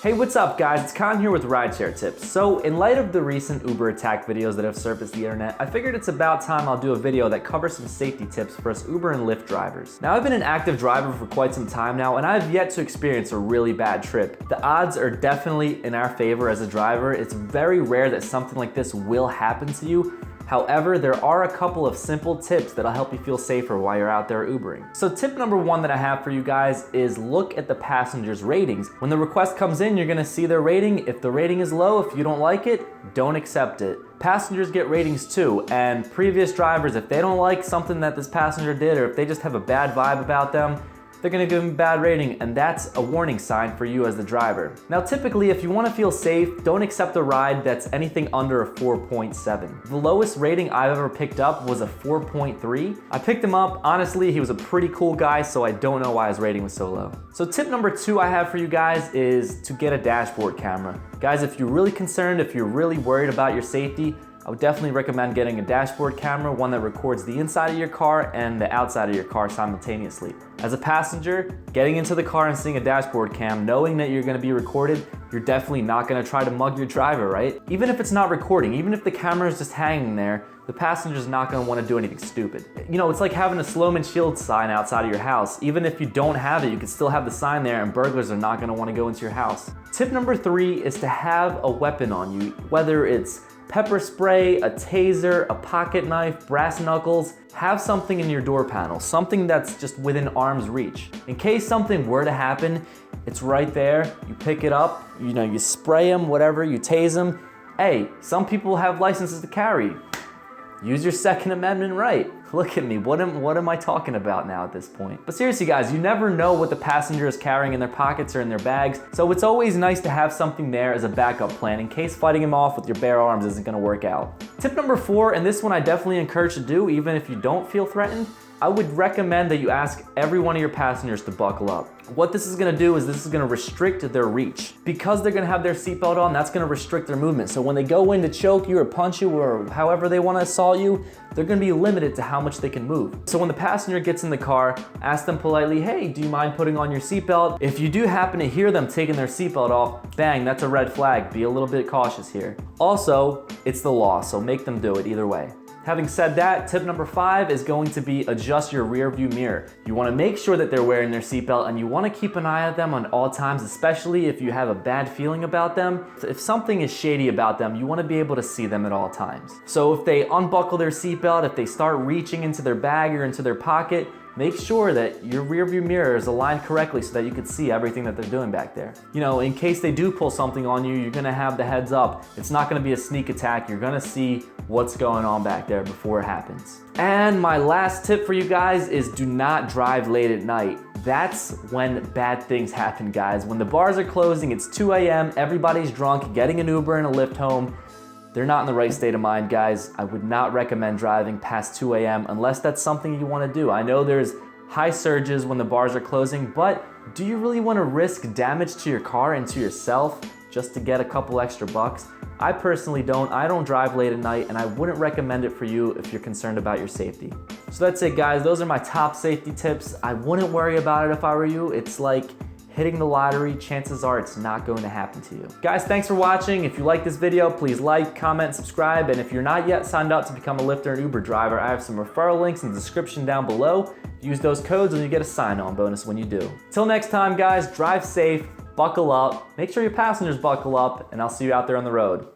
Hey, what's up guys? It's Con here with Rideshare Tips. So in light of the recent Uber attack videos that have surfaced the internet, I figured it's about time I'll do a video that covers some safety tips for us Uber and Lyft drivers. Now I've been an active driver for quite some time now and I've yet to experience a really bad trip. The odds are definitely in our favor as a driver. It's very rare that something like this will happen to you. However, there are a couple of simple tips that'll help you feel safer while you're out there Ubering. So tip number one that I have for you guys is look at the passengers' ratings. When the request comes in, you're gonna see their rating. If the rating is low, if you don't like it, don't accept it. Passengers get ratings too, and previous drivers, if they don't like something that this passenger did, or if they just have a bad vibe about them, they're gonna give them a bad rating, and that's a warning sign for you as the driver. Now, typically, if you wanna feel safe, don't accept a ride that's anything under a 4.7. The lowest rating I've ever picked up was a 4.3. I picked him up, honestly, he was a pretty cool guy, so I don't know why his rating was so low. So tip number two I have for you guys is to get a dashboard camera. Guys, if you're really concerned, if you're really worried about your safety, I would definitely recommend getting a dashboard camera, one that records the inside of your car and the outside of your car simultaneously. As a passenger, getting into the car and seeing a dashboard cam, knowing that you're gonna be recorded, you're definitely not gonna try to mug your driver, right? Even if it's not recording, even if the camera is just hanging there, the passenger's not gonna wanna do anything stupid. You know, it's like having a Sloman Shield sign outside of your house. Even if you don't have it, you can still have the sign there and burglars are not gonna wanna go into your house. Tip number three is to have a weapon on you, whether it's pepper spray, a taser, a pocket knife, brass knuckles. Have something in your door panel, something that's just within arm's reach. In case something were to happen, it's right there. You pick it up, you spray them, whatever, you tase them. Hey, some people have licenses to carry. Use your Second Amendment right. Look at me, what am I talking about now at this point? But seriously guys, you never know what the passenger is carrying in their pockets or in their bags, so it's always nice to have something there as a backup plan in case fighting him off with your bare arms isn't gonna work out. Tip number four, and this one I definitely encourage to do even if you don't feel threatened, I would recommend that you ask every one of your passengers to buckle up. What this is gonna do is this is gonna restrict their reach. Because they're gonna have their seatbelt on, that's gonna restrict their movement. So when they go in to choke you or punch you or however they wanna assault you, they're gonna be limited to how much they can move. So when the passenger gets in the car, ask them politely, hey, do you mind putting on your seatbelt? If you do happen to hear them taking their seatbelt off, bang, that's a red flag. Be a little bit cautious here. Also, it's the law, so make them do it either way. Having said that, tip number five is going to be adjust your rear view mirror. You wanna make sure that they're wearing their seatbelt and you wanna keep an eye on them on all times, especially if you have a bad feeling about them. If something is shady about them, you wanna be able to see them at all times. So if they unbuckle their seatbelt, if they start reaching into their bag or into their pocket, make sure that your rear view mirror is aligned correctly so that you can see everything that they're doing back there. You know, in case they do pull something on you, you're gonna have the heads up. It's not gonna be a sneak attack. You're gonna see what's going on back there before it happens. And my last tip for you guys is do not drive late at night. That's when bad things happen, guys. When the bars are closing, it's 2 a.m., everybody's drunk, getting an Uber and a Lyft home. They're not in the right state of mind, guys. I would not recommend driving past 2 a.m. unless that's something you wanna do. I know there's high surges when the bars are closing, but do you really wanna risk damage to your car and to yourself just to get a couple extra bucks? I personally don't. I don't drive late at night, and I wouldn't recommend it for you if you're concerned about your safety. So that's it, guys. Those are my top safety tips. I wouldn't worry about it if I were you. It's like hitting the lottery, chances are it's not going to happen to you. Guys, thanks for watching. If you like this video, please like, comment, subscribe, and if you're not yet signed up to become a Lyft or an Uber driver, I have some referral links in the description down below. Use those codes and you get a sign-on bonus when you do. Till next time, guys, drive safe, buckle up, make sure your passengers buckle up, and I'll see you out there on the road.